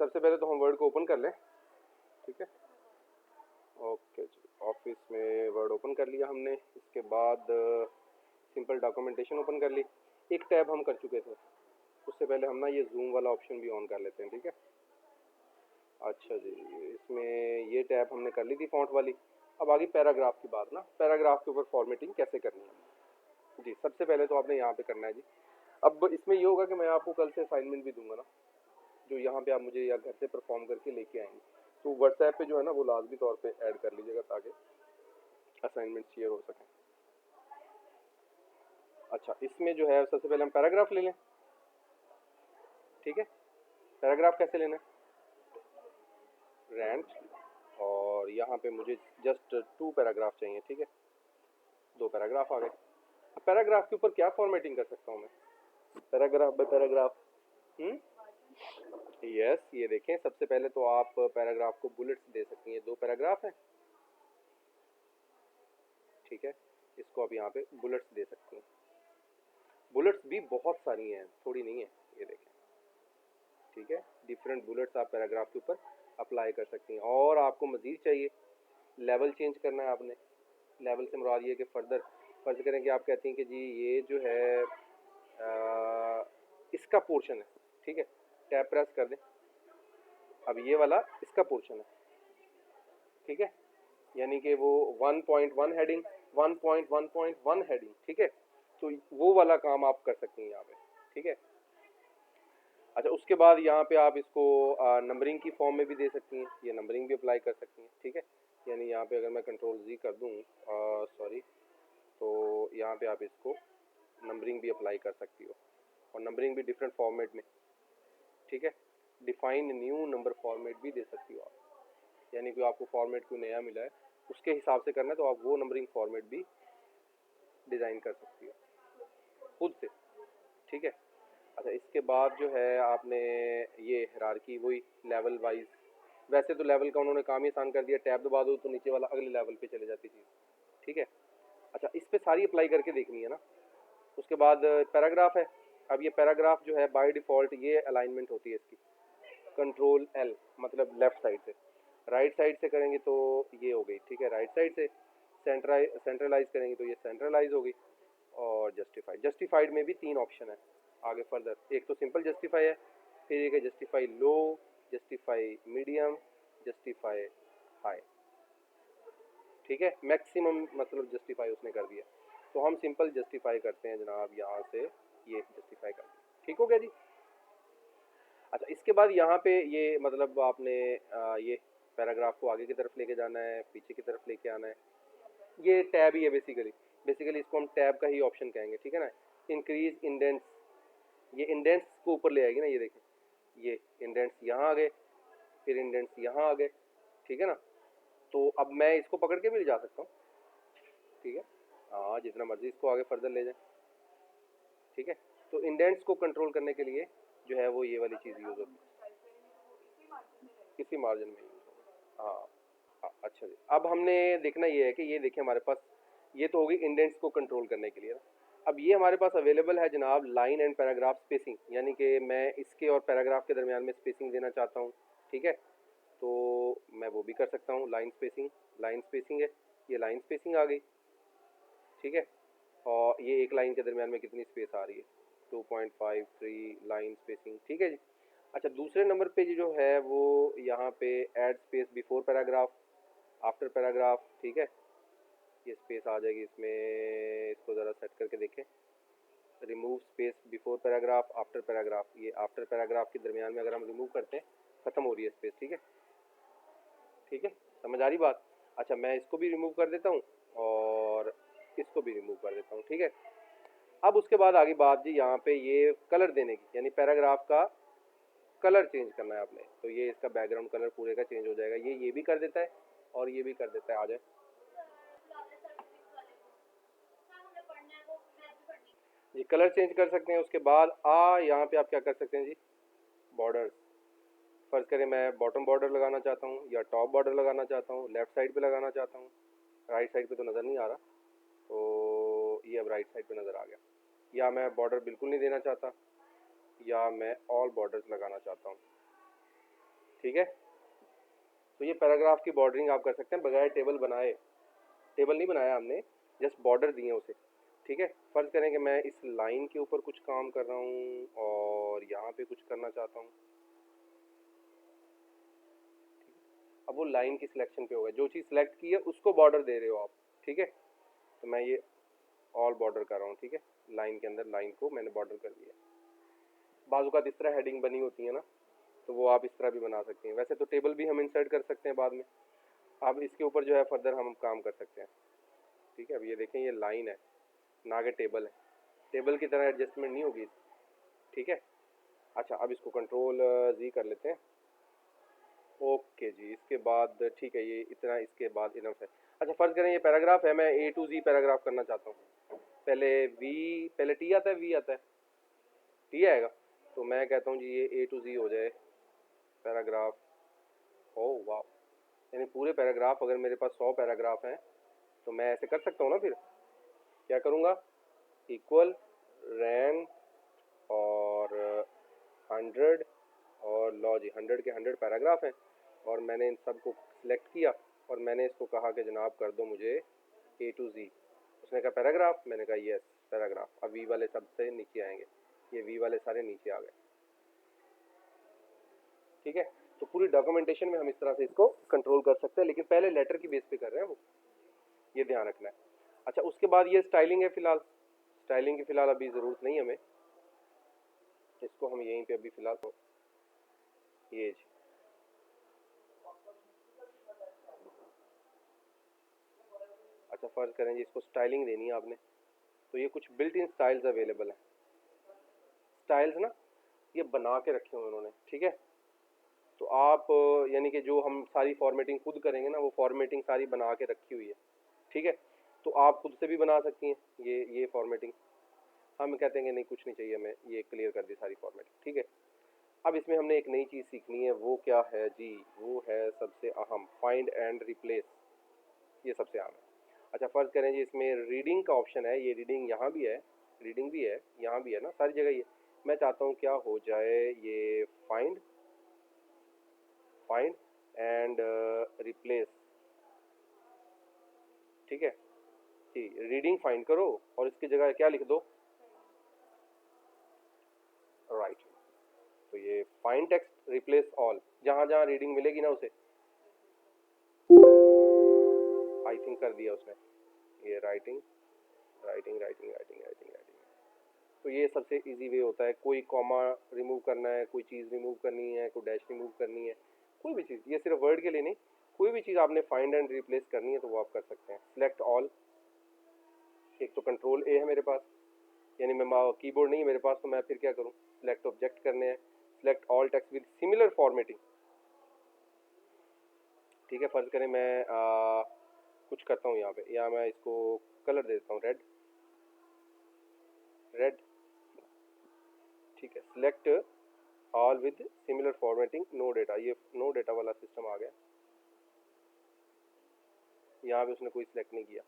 सबसे पहले तो हम वर्ड को ओपन कर लें, ठीक है। ओके जी, ऑफिस में वर्ड ओपन कर लिया हमने। इसके बाद सिंपल डॉक्यूमेंटेशन ओपन कर ली। एक टैब हम कर चुके थे, उससे पहले हम ना ये जूम वाला ऑप्शन भी ऑन कर लेते हैं, ठीक है। अच्छा जी, इसमें ये टैब हमने कर ली थी फॉन्ट वाली। अब आगे पैराग्राफ की बात ना, पैराग्राफ के ऊपर फॉर्मेटिंग कैसे करनी है जी। सबसे पहले तो आपने यहाँ पे करना है जी। अब इसमें ये होगा कि मैं आपको कल से असाइनमेंट भी दूंगा ना, जो यहाँ पे आप मुझे या घर से परफॉर्म करके लेके आएंगे, तो व्हाट्सएप पे जो है ना वो लाजमी तौर पे ऐड कर लीजिएगा ताकि असाइनमेंट शेयर हो सके। अच्छा, इसमें जो है सबसे पहले हम पैराग्राफ ले लें, ठीक है। पैराग्राफ कैसे लेना है, रेंट, और यहाँ पे मुझे जस्ट 2 पैराग्राफ चाहिए, ठीक है। 2 पैराग्राफ आ गए। अब पैराग्राफ के ऊपर क्या फॉर्मेटिंग कर सकता हूँ मैं, पैराग्राफ बाय पैराग्राफ। यस, ये देखें, सबसे पहले तो आप पैराग्राफ को बुलेट्स दे सकती हैं। 2 पैराग्राफ हैं, ठीक है। इसको आप यहाँ पे बुलेट्स दे सकती हैं। बुलेट्स भी बहुत सारी हैं, थोड़ी नहीं है, ये देखें, ठीक है। डिफरेंट बुलेट्स आप पैराग्राफ के ऊपर अप्लाई कर सकती हैं। और आपको मज़ीद चाहिए, लेवल चेंज करना है आपने। लेवल से मुराद ये कि फर्ज करें कि आप कहती हैं कि जी ये जो है इसका पोर्शन है, ठीक है। टैब प्रेस कर दें, अब ये वाला इसका पोर्शन है, ठीक है। यानी कि वो 1.1 हेडिंग, 1.1.1 हेडिंग, ठीक है। तो वो वाला काम आप कर सकती हैं यहाँ पे, ठीक है। अच्छा, उसके बाद यहाँ पे आप इसको नंबरिंग की फॉर्म में भी दे सकती हैं, ये नंबरिंग भी अप्लाई कर सकती हैं, ठीक है। यानी यहाँ पे अगर मैं कंट्रोल जी कर दूँ, सॉरी, तो यहाँ पे आप इसको नंबरिंग भी अप्लाई कर सकती हो, और नंबरिंग भी डिफरेंट फॉर्मेट में, ठीक है। डिफाइन न्यू नंबर फॉर्मेट भी दे सकती हो आप, यानी कि आपको फॉर्मेट कोई नया मिला है उसके हिसाब से करना है तो आप वो नंबरिंग फॉर्मेट भी डिज़ाइन कर सकती हो खुद से, ठीक है। अच्छा, इसके बाद जो है आपने ये हायरार्की वही लेवल वाइज, वैसे तो लेवल का उन्होंने काम ही आसान कर दिया, टैब दबा दो तो नीचे वाला अगले लेवल पे चले जाती चीज़, ठीक है। अच्छा, इस पे सारी अप्लाई करके देखनी है ना। उसके बाद पैराग्राफ है। अब ये पैराग्राफ जो है बाय डिफ़ॉल्ट ये अलाइनमेंट होती है इसकी, कंट्रोल एल, मतलब लेफ़्ट साइड से। राइट साइड से करेंगे तो ये हो गई, ठीक है। राइट साइड से सेंट्रलाइज करेंगे तो ये सेंट्रलाइज हो गई। और जस्टिफाइड में भी 3 ऑप्शन है आगे फर्दर। एक तो सिंपल जस्टिफाई है, फिर एक है जस्टिफाई लो, जस्टिफाई मीडियम, जस्टिफाई हाई, ठीक है। मैक्सिमम मतलब जस्टिफाई उसने कर दिया, तो हम सिंपल जस्टिफाई करते हैं जनाब, यहाँ से ये जस्टिफाई कर दिया, ठीक हो गया जी। अच्छा, इसके बाद यहाँ पे ये मतलब आपने ये पैराग्राफ को आगे की तरफ लेके जाना है, पीछे की तरफ लेके आना है। ये टैब ही है बेसिकली इसको हम टैब का ही ऑप्शन कहेंगे, ठीक है ना। इंक्रीज इंडेंट्स, ये इंडेंट्स को ऊपर ले आएगी ना, ये देखें, ये इंडेंट्स यहाँ आ गए, फिर इंडेंट्स यहाँ आ गए, ठीक है ना। तो अब मैं इसको पकड़ के भी ले जा सकता हूँ, ठीक है। हाँ, जितना मर्जी इसको आगे फर्दर ले जाए, ठीक है। तो इंडेंट्स को कंट्रोल करने के लिए जो है वो ये वाली चीज़ यूज़ होती है, किसी मार्जिन में यूज़ होगा। अच्छा जी, अब हमने देखना ये है कि ये देखिए हमारे पास ये तो होगी इंडेंट्स को कंट्रोल करने के लिए ना। अब ये हमारे पास अवेलेबल है जनाब लाइन एंड पैराग्राफ स्पेसिंग, यानी कि मैं इसके और पैराग्राफ के दरमियान में स्पेसिंग देना चाहता हूँ, ठीक है। तो मैं वो भी कर सकता हूँ, लाइन स्पेसिंग है, ये लाइन स्पेसिंग आ गई, ठीक है। और ये एक लाइन के दरमियान में कितनी स्पेस आ रही है, 2.53 लाइन स्पेसिंग, ठीक है जी। अच्छा, दूसरे नंबर पे जो है वो यहाँ पे add space before paragraph, after paragraph, ठीक है। ये स्पेस आ जाएगी इसमें, इसको ज़रा सेट करके देखें। Remove space before paragraph, after paragraph, ये आफ्टर पैराग्राफ के दरमियान में अगर हम रिमूव करते हैं ख़त्म हो रही है स्पेस, ठीक है, ठीक है। समझ आ रही बात। अच्छा, मैं इसको भी रिमूव कर देता हूँ और इसको भी रिमूव कर देता हूँ, ठीक है। अब उसके बाद आगे बात जी यहाँ पे ये कलर देने की, यानी पैराग्राफ का कलर चेंज करना है आपने, तो ये इसका बैकग्राउंड कलर पूरे का चेंज हो जाएगा। ये भी कर देता है और ये भी कर देता है, आ जाए। ये कलर चेंज कर सकते हैं। उसके बाद यहाँ पे आप क्या कर सकते हैं जी, बॉर्डर्स। फर्ज करें मैं बॉटम बॉर्डर लगाना चाहता हूँ या टॉप बॉर्डर लगाना चाहता हूँ, लेफ्ट साइड पे लगाना चाहता हूँ, राइट साइड पे तो नज़र नहीं आ रहा, तो ये अब राइट साइड पे नज़र आ गया। या मैं बॉर्डर बिल्कुल नहीं देना चाहता, या मैं ऑल बॉर्डर्स लगाना चाहता हूँ, ठीक है। तो ये पैराग्राफ की बॉर्डरिंग आप कर सकते हैं बगैर टेबल बनाए। टेबल नहीं बनाया हमने, जस्ट बॉर्डर दिए उसे। ठीक है, फर्ज करें कि मैं इस लाइन के ऊपर कुछ काम कर रहा हूँ और यहाँ पे कुछ करना चाहता हूँ। अब वो लाइन की सिलेक्शन पे होगा, जो चीज़ सिलेक्ट की है उसको बॉर्डर दे रहे हो आप। ठीक है, तो मैं ये ऑल बॉर्डर कर रहा हूँ। ठीक है, लाइन के अंदर लाइन को मैंने बॉर्डर कर दिया। बाजू का इस तरह हेडिंग बनी होती है ना, तो वो आप इस तरह भी बना सकते हैं। वैसे तो टेबल भी हम इंसर्ट कर सकते हैं बाद में, अब इसके ऊपर जो है फर्दर हम काम कर सकते हैं। ठीक है, अब ये देखें ये लाइन है ना कि टेबल है, टेबल की तरह एडजस्टमेंट नहीं होगी। ठीक है, अच्छा अब इसको कंट्रोल जी कर लेते हैं। ओके जी, इसके बाद ठीक है, ये इतना इसके बाद इनफ है। अच्छा फर्ज करें ये पैराग्राफ है, मैं ए टू जी पैराग्राफ करना चाहता हूँ। पहले वी, पहले टी आता है वी आता है, टी आएगा, तो मैं कहता हूँ जी ये ए टू जी हो जाए पैराग्राफ। ओ वाह, यानी पूरे पैराग्राफ, अगर मेरे पास 100 पैराग्राफ हैं तो मैं ऐसे कर सकता हूँ ना। फिर क्या करूँगा, इक्वल रैन और 100 और लॉ जी 100 के 100 पैराग्राफ हैं, और मैंने इन सब को सिलेक्ट किया और मैंने इसको कहा कि जनाब कर दो मुझे ए टू जी। उसने कहा पैराग्राफ, मैंने कहा यस पैराग्राफ। अब वी वाले सबसे नीचे आएंगे, ये वी वाले सारे नीचे आ गए। ठीक है, तो पूरी डॉक्यूमेंटेशन में हम इस तरह से इसको कंट्रोल कर सकते हैं, लेकिन पहले लेटर की बेस पे कर रहे हैं वो, ये ध्यान रखना है। अच्छा उसके बाद ये स्टाइलिंग है, फिलहाल स्टाइलिंग की फिलहाल अभी ज़रूरत नहीं हमें, इसको हम यहीं पे अभी फिलहाल तो ये जी। अच्छा फर्ज करें जी इसको स्टाइलिंग देनी है आपने, तो ये कुछ बिल्ट इन स्टाइल्स अवेलेबल हैं। स्टाइल्स ना ये बना के रखे हुए उन्होंने। ठीक है, तो आप यानी कि जो हम सारी फॉर्मेटिंग खुद करेंगे ना, वो फॉर्मेटिंग सारी बना के रखी हुई है। ठीक है, तो आप खुद से भी बना सकती हैं ये फॉर्मेटिंग। हम कहते हैं कि नहीं कुछ नहीं चाहिए हमें, ये क्लियर कर दी सारी फॉर्मेटिंग। ठीक है, अब इसमें हमने एक नई चीज़ सीखनी है, वो क्या है जी, वो है सबसे अहम फाइंड एंड रिप्लेस। ये सबसे अहम है। अच्छा फ़र्ज़ करें जी इसमें रीडिंग का ऑप्शन है, ये रीडिंग यहाँ भी है, रीडिंग भी है यहाँ भी है ना, सारी जगह ये। मैं चाहता हूँ क्या हो जाए, ये फाइंड फाइंड एंड रिप्लेस। ठीक है जी, रीडिंग फाइंड करो और इसकी जगह क्या लिख दो, राइट। तो ये फाइंड टेक्स्ट रिप्लेस ऑल, जहाँ जहाँ रीडिंग मिलेगी ना उसे, आई थिंक कर दिया उसने, ये writing writing writing writing writing writing. तो ये सबसे इजी वे होता है, कोई कॉमा रिमूव करना है, कोई चीज़ रिमूव करनी है, कोई डैश रिमूव करनी है, कोई भी चीज़, ये सिर्फ वर्ड के लिए नहीं, कोई भी चीज़ आपने फाइंड एंड रिप्लेस करनी है तो वो आप कर सकते हैं। सिलेक्ट ऑल, एक तो कंट्रोल ए है मेरे पास, यानी मैं कीबोर्ड नहीं है मेरे पास, तो मैं फिर क्या करूँ, सिलेक्ट ऑब्जेक्ट करने हैं, select all text with similar formatting. ठीक है, फर्ज करें मैं कुछ करता हूँ यहाँ पे, या मैं इसको कलर दे देता हूँ रेड रेड। ठीक है, select all with similar formatting no data, ये नो डेटा वाला सिस्टम आ गया। यहाँ पे उसने कोई सिलेक्ट नहीं किया,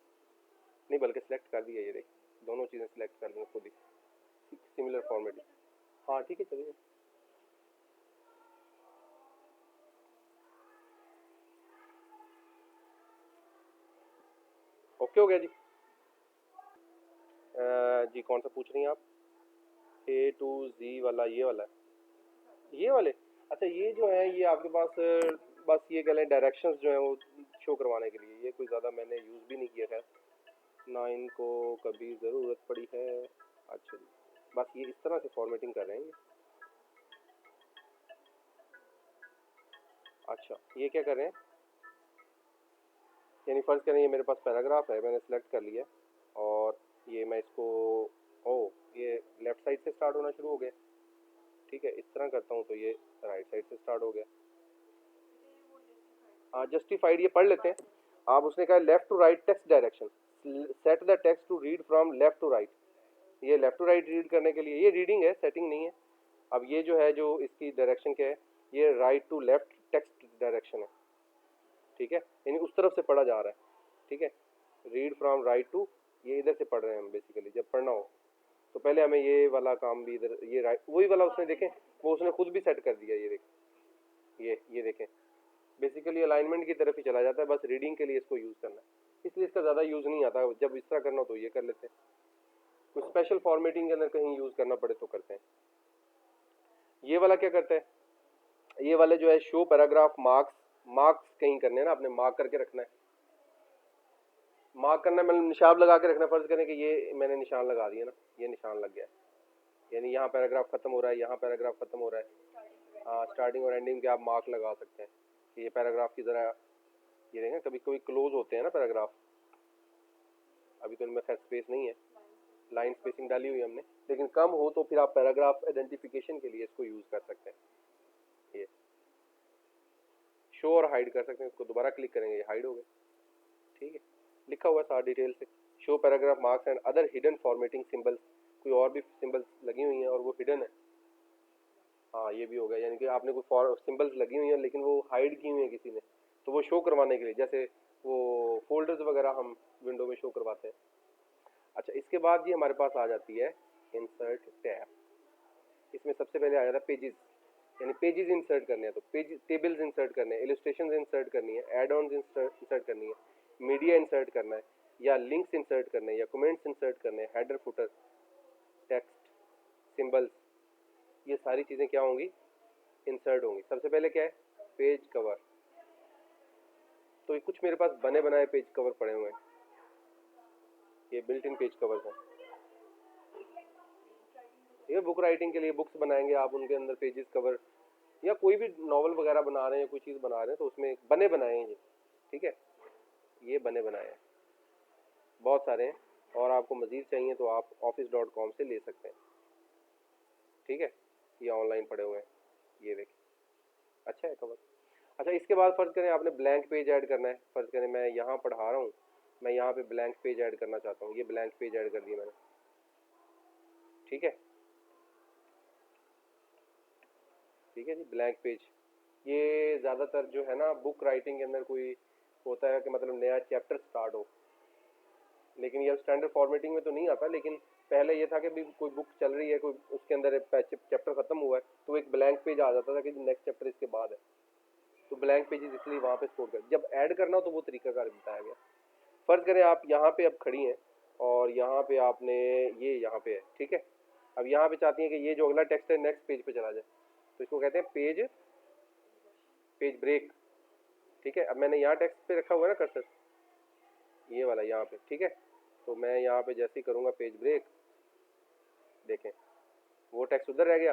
नहीं बल्कि सिलेक्ट कर दिया, ये देख दोनों चीज़ें सिलेक्ट कर दी खुद ही, सिमिलर फॉर्मेटिंग। हाँ ठीक है चलिए, ओके हो गया जी। जी कौन सा पूछ रही हैं आप, ए टू जी वाला, ये वाला है ये वाले। अच्छा ये जो है ये आपके पास बस ये कह लें डायरेक्शंस जो है वो शो करवाने के लिए, ये कोई ज़्यादा मैंने यूज़ भी नहीं किया है ना, इनको कभी ज़रूरत पड़ी है। अच्छा जी, बस ये इस तरह से फॉर्मेटिंग कर रहे हैं ये। अच्छा ये क्या कर रहे हैं, यानी फ़र्ज़ करें ये मेरे पास पैराग्राफ है, मैंने सेलेक्ट कर लिया और ये मैं इसको, ओ ये लेफ़्ट साइड से स्टार्ट होना शुरू हो गया। ठीक है, इस तरह करता हूँ तो ये राइट साइड से स्टार्ट हो गया। हाँ जस्टिफाइड ये पढ़ लेते हैं आप, उसने कहा left to right text direction, set the text to read from left to right. ये लेफ़्ट टू राइट रीड करने के लिए, ये रीडिंग है सेटिंग नहीं है। अब ये जो है जो इसकी डायरेक्शन क्या है, ये right to left text direction है। ठीक है, यानी उस तरफ से पढ़ा जा रहा है। ठीक है, रीड फ्रॉम राइट टू, ये इधर से पढ़ रहे हैं हम बेसिकली, जब पढ़ना हो तो पहले हमें ये वाला काम भी इधर, ये राइट वही वाला उसने देखें वो उसने खुद भी सेट कर दिया, ये देखें ये देखें, बेसिकली अलाइनमेंट की तरफ ही चला जाता है, बस रीडिंग के लिए इसको यूज़ करना है, इसलिए इसका ज़्यादा यूज़ नहीं आता। जब इस तरह करना हो तो ये कर लेते हैं, कुछ स्पेशल फॉर्मेटिंग के अंदर कहीं यूज़ करना पड़े तो करते हैं। ये वाला क्या करता है, ये वाले जो है शो पैराग्राफ मार्क्स, मार्क्स कहीं करने हैं ना, आपने मार्क करके रखना है। मार्क करना मतलब निशान लगा के रखना, फर्ज करें कि ये मैंने निशान लगा दिया ना, ये निशान लग गया, यानी यहाँ पैराग्राफ खत्म हो रहा है, यहाँ पैराग्राफ खत्म हो रहा है। हाँ, स्टार्टिंग और एंडिंग के आप मार्क लगा सकते हैं कि ये पैराग्राफ की ज़रा, ये देखें कभी कभी क्लोज होते हैं ना पैराग्राफ, अभी तो इनमें खैर स्पेस नहीं है, लाइन स्पेसिंग डाली हुई है हमने, लेकिन कम हो तो फिर आप पैराग्राफ आइडेंटिफिकेशन के लिए इसको यूज़ कर सकते हैं। ये शो और हाइड कर सकते हैं, इसको दोबारा क्लिक करेंगे ये हाइड हो गए, ठीक है, लिखा हुआ है सारा डिटेल से, show paragraph marks and other hidden formatting symbols, कोई और भी सिंबल्स लगी हुई हैं और वो हिडन है। हाँ ये भी हो गया, यानी कि आपने कोई सिंबल्स लगी हुई हैं लेकिन वो हाइड की हुई हैं किसी ने, तो वो शो करवाने के लिए, जैसे वो फोल्डर्स वगैरह हम विंडो में शो करवाते हैं। अच्छा, इसके बाद ये हमारे पास आ जाती है इंसर्ट टैब। इसमें सबसे पहले आ जाता है पेजेस, यानी पेजेस इंसर्ट करने हैं तो पेज, टेबल्स इंसर्ट करने हैं, इलस्ट्रेशंस इंसर्ट करनी है, एड ऑन्स इंसर्ट करनी है, मीडिया इंसर्ट करना है, या लिंक्स इंसर्ट करने हैं, या कमेंट्स इंसर्ट करने हैं, हेडर फुटर, टेक्स्ट, सिंबल्स, ये सारी चीज़ें क्या होंगी, इंसर्ट होंगी। सबसे पहले क्या है, पेज कवर। तो ये कुछ मेरे पास बने बनाए पेज कवर पड़े हुए हैं, ये बिल्ट इन पेज कवर्स हैं। ये बुक राइटिंग के लिए बुक्स बनाएंगे आप, उनके अंदर पेजेस कवर, या कोई भी नॉवल वगैरह बना रहे हैं, कोई चीज़ बना रहे हैं तो उसमें बने बनाए हैं ये, ठीक है, ये बने बनाए हैं, बहुत सारे हैं, और आपको मज़ीद चाहिए तो आप office.com से ले सकते हैं, ठीक है, ये ऑनलाइन पड़े हुए हैं, ये देखिए, अच्छा है कवर। अच्छा, इसके बाद फ़र्ज़ करें आपने ब्लैंक पेज ऐड करना है, फ़र्ज़ करें मैं यहाँ पढ़ा रहा हूँ, मैं यहाँ पे ब्लैंक पेज ऐड करना चाहता हूँ, ये ब्लैंक पेज ऐड कर दिया मैंने, ठीक है, ठीक है जी, ब्लैंक पेज। ये ज़्यादातर जो है ना बुक राइटिंग के अंदर कोई होता है कि मतलब नया चैप्टर स्टार्ट हो, लेकिन ये स्टैंडर्ड फॉर्मेटिंग में तो नहीं आता, लेकिन पहले ये था कि भी कोई बुक चल रही है, कोई उसके अंदर चैप्टर खत्म हुआ है तो एक ब्लैंक पेज आ जाता था कि नेक्स्ट चैप्टर इसके बाद है, तो ब्लैंक पेजेस इसलिए वहाँ पे स्टोर कर, जब ऐड करना हो तो वो तरीकाकार बताया गया। फर्ज करें आप यहाँ पे अब खड़ी हैं और यहाँ पे आपने ये यहाँ पे है, ठीक है, अब यहाँ पे चाहती हैं कि ये जो अगला टेक्स्ट है नेक्स्ट पेज पे चला जाए, तो इसको कहते हैं पेज, पेज ब्रेक, ठीक है। अब मैंने यहाँ टेक्स्ट पे रखा हुआ है ना कर्सर, ये वाला यहाँ पे, ठीक है, तो मैं यहाँ पे जैसे ही करूँगा पेज ब्रेक, देखें वो टेक्स्ट उधर रह गया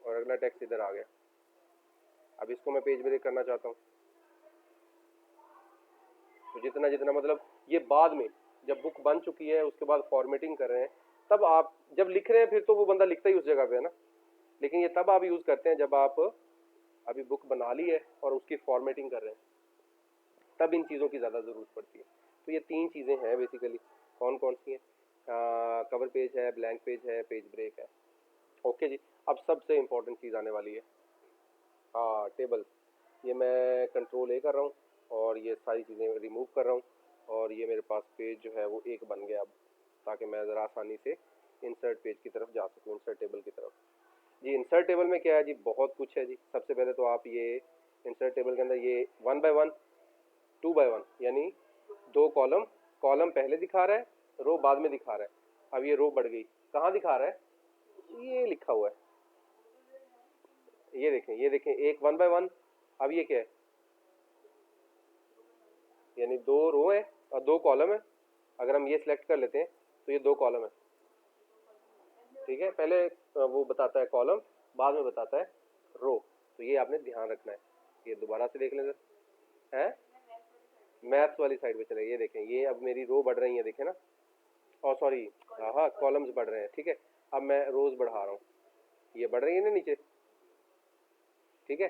और अगला टेक्स्ट इधर आ गया। अब इसको मैं पेज ब्रेक करना चाहता हूँ, तो जितना जितना मतलब ये बाद में जब बुक बन चुकी है उसके बाद फॉर्मेटिंग कर रहे हैं, तब आप जब लिख रहे हैं फिर तो वो बंदा लिखता ही उस जगह पे है ना, लेकिन ये तब आप यूज़ करते हैं जब आप अभी बुक बना ली है और उसकी फॉर्मेटिंग कर रहे हैं, तब इन चीज़ों की ज़्यादा ज़रूरत पड़ती है। तो ये तीन चीज़ें हैं बेसिकली, कौन कौन सी हैं, कवर पेज है, ब्लैंक पेज है, पेज ब्रेक है। ओके जी, अब सबसे इम्पोर्टेंट चीज़ आने वाली है, हाँ टेबल। ये मैं कंट्रोल ए कर रहा हूँ और ये सारी चीज़ें रिमूव कर रहा हूँ, और ये मेरे पास पेज जो है वो एक बन गया अब, ताकि मैं ज़रा आसानी से इंसर्ट पेज की तरफ जा सकूँ, इंसर्ट टेबल की तरफ। जी इंसर्ट टेबल में क्या है जी, बहुत कुछ है जी। सबसे पहले तो आप ये इंसर्ट टेबल के अंदर ये 1 बाय 1, 2 बाय 1, यानी दो कॉलम, कॉलम पहले दिखा रहा है, रो बाद में दिखा रहा है। अब ये रो बढ़ गई, कहाँ दिखा रहा है, ये लिखा हुआ है, ये देखें, ये देखें, एक 1 बाय 1, अब ये क्या है, यानी दो रो है और दो कॉलम है। अगर हम ये सिलेक्ट कर लेते हैं तो ये दो कॉलम है, ठीक है, पहले वो बताता है कॉलम, बाद में बताता है रो, तो ये आपने ध्यान रखना है। ये दोबारा से देख लें सर, है मैथ्स वाली साइड पे चले, ये देखें, ये अब मेरी रो बढ़ रही है, देखें ना, और सॉरी हाँ कॉलम्स बढ़ रहे हैं, ठीक है, अब मैं रोज बढ़ा रहा हूँ, ये बढ़ रही है ना नीचे, ठीक है।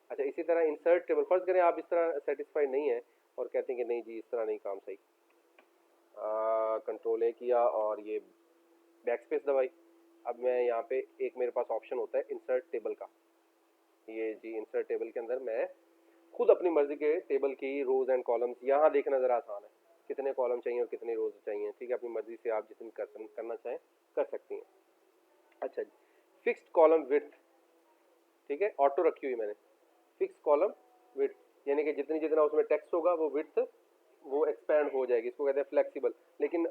अच्छा, इसी तरह इंसर्ट टेबल, फर्ज करें आप इस तरह सेटिस्फाइड नहीं है और कहते हैं कि नहीं जी इस तरह नहीं काम सही, कंट्रोल ए किया और ये बैक स्पेस दबाई। अब मैं यहाँ पे एक मेरे पास ऑप्शन होता है इंसर्ट टेबल का, ये जी इंसर्ट टेबल के अंदर मैं खुद अपनी मर्जी के टेबल की रोज एंड कॉलम्स, यहाँ देखना ज़रा आसान है, कितने कॉलम चाहिए और कितनी रोज चाहिए, ठीक है, अपनी मर्जी से आप जितनी करना चाहें कर सकती हैं। अच्छा जी, फिक्स्ड कॉलम विड्थ, ठीक है, ऑटो रखी हुई मैंने, फिक्स कॉलम विड्थ, यानी कि जितनी जितना उसमें टेक्स्ट होगा वो विड्थ वो एक्सपैंड हो जाएगी, इसको कहते हैं फ्लेक्सिबल। लेकिन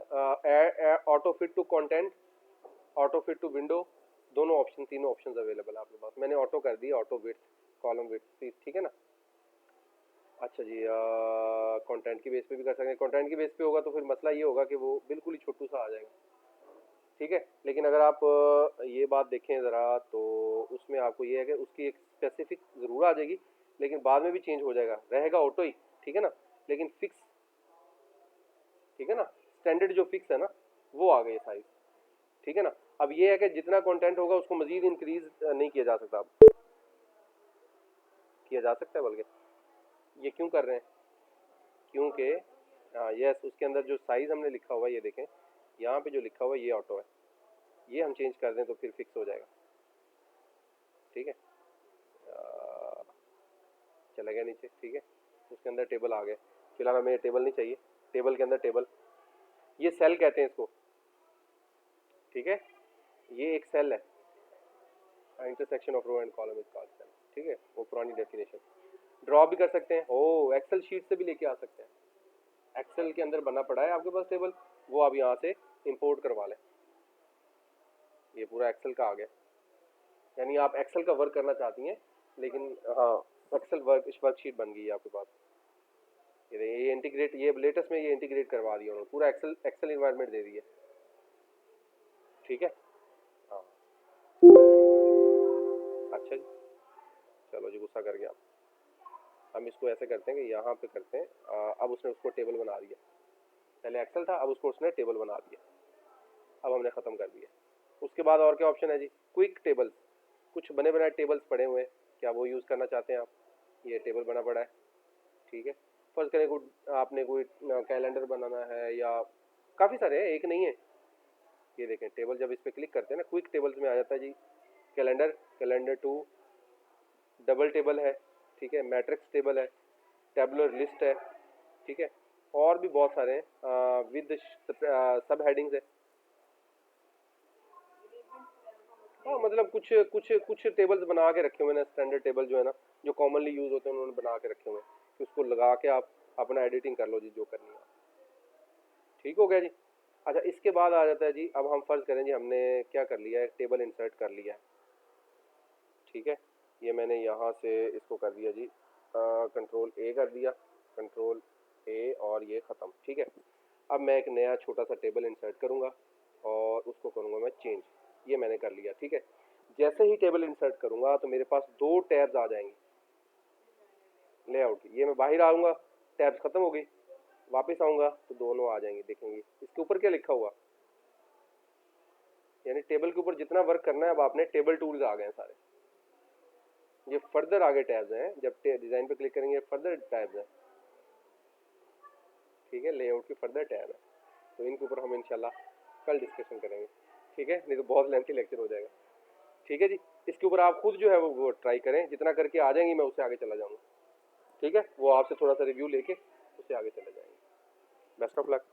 auto fit to content, auto fit to window, दोनों ऑप्शन, तीनों ऑप्शन अवेलेबल है आपके पास। मैंने ऑटो कर दिया, ऑटो विड्थ कॉलम विड्थ, ठीक है ना। अच्छा जी, कंटेंट की बेस पे भी कर सकते हैं। कंटेंट की बेस पे होगा तो फिर मसला ये होगा कि वो बिल्कुल ही छोटू सा आ जाएगा, ठीक है। लेकिन अगर आप ये बात देखें ज़रा तो उसमें आपको ये है कि उसकी एक स्पेसिफिक ज़रूर आ जाएगी, लेकिन बाद में भी चेंज हो जाएगा, रहेगा ऑटो ही, ठीक है ना, लेकिन फिक्स, ठीक है ना, स्टैंडर्ड जो फिक्स है ना वो आ गई साइज, ठीक है ना। अब ये है कि जितना कंटेंट होगा उसको मजीद इंक्रीज नहीं किया जा सकता, अब किया जा सकता है बल्कि। ये क्यों कर रहे हैं, क्योंकि यस उसके अंदर जो साइज हमने लिखा हुआ है, ये देखें यहाँ पे जो लिखा हुआ है ये ऑटो है, ये हम चेंज कर दें तो फिर फिक्स हो जाएगा, ठीक है। चला गया नीचे, ठीक है, उसके अंदर टेबल आ गए। फिलहाल हमें टेबल नहीं चाहिए, टेबल के अंदर टेबल, ये सेल कहते हैं इसको, ठीक है, ये एक सेल है, intersection of row and column is called cell, ठीक है, वो पुरानी डेफिनेशन। ड्रॉ भी कर सकते हैं, ओ एक्सेल शीट से भी लेके आ सकते हैं, एक्सेल के अंदर बना पड़ा है आपके पास टेबल, वो आप यहाँ से इंपोर्ट करवा लें, ये पूरा एक्सेल का आ गया। यानी आप एक्सेल का वर्क करना चाहती हैं, लेकिन हाँ एक्सेल वर्कशीट बन गई है आपके पास, ये इंटीग्रेट, ये लेटेस्ट में ये इंटीग्रेट करवा दिया उन्होंने, पूरा एक्सेल इन्वायरमेंट दे दी है, ठीक है। हाँ अच्छा जी, चलो जी, गुस्सा कर गया। हम इसको ऐसे करते हैं कि यहाँ पे करते हैं, अब उसने उसको टेबल बना दिया, पहले एक्सेल था अब उसको उसने टेबल बना दिया, अब हमने ख़त्म कर दिया। उसके बाद और क्या ऑप्शन है जी, क्विक टेबल्स, कुछ बने बनाए टेबल्स पड़े हुए हैं, क्या वो यूज़ करना चाहते हैं आप, ये टेबल बना पड़ा है, ठीक है। फर्ज करें कोई आपने कोई कैलेंडर बनाना है, या काफ़ी सारे हैं, एक नहीं है, ये देखें टेबल जब इस पर क्लिक करते हैं ना, क्विक टेबल्स में आ जाता है जी, calendar, calendar two, double table है, ठीक है, मैट्रिक्स टेबल है, टेबुलर लिस्ट है, ठीक है, और भी बहुत सारे हैं विद सब हेडिंग्स है। हाँ मतलब कुछ कुछ कुछ टेबल्स बना के रखे हुए हैं, स्टैंडर्ड टेबल जो है ना, जो कॉमनली यूज होते हैं उन्होंने बना के रखे हुए हैं, कि उसको लगा के आप अपना एडिटिंग कर लो जी, जो करनी है, ठीक हो गया जी। अच्छा इसके बाद आ जाता है जी, अब हम फर्ज करें जी हमने क्या कर लिया है, टेबल इंसर्ट कर लिया है, ठीक है, ये मैंने यहाँ से इसको कर दिया जी, कंट्रोल ए कर दिया, कंट्रोल ए, और ये ख़त्म, ठीक है। अब मैं एक नया छोटा सा टेबल इंसर्ट करूँगा और उसको करूँगा मैं चेंज, ये मैंने कर लिया, ठीक है। जैसे ही टेबल इंसर्ट करूँगा तो मेरे पास दो टैब्स आ जाएंगे लेआउट, ये मैं बाहर आऊँगा, टैब्स ख़त्म हो गई, वापस आऊँगा तो दोनों आ जाएंगे, देखेंगे इसके ऊपर क्या लिखा हुआ, यानी टेबल के ऊपर जितना वर्क करना है अब आपने, टेबल टूल्स आ गए हैं सारे, ये फर्दर आगे टैब्स हैं, जब डिज़ाइन पे क्लिक करेंगे फर्दर टैब्स हैं, ठीक है, लेआउट की फर्दर टैब है, तो इनके ऊपर हम इंशाल्लाह कल डिस्कशन करेंगे, ठीक है, नहीं तो बहुत लेंथी लेक्चर हो जाएगा, ठीक है जी। इसके ऊपर आप खुद जो है वो ट्राई करें, जितना करके आ जाएंगी मैं उससे आगे चला जाऊँगा, ठीक है, वो आपसे थोड़ा सा रिव्यू लेके उससे आगे चले जाएंगे। Best of luck.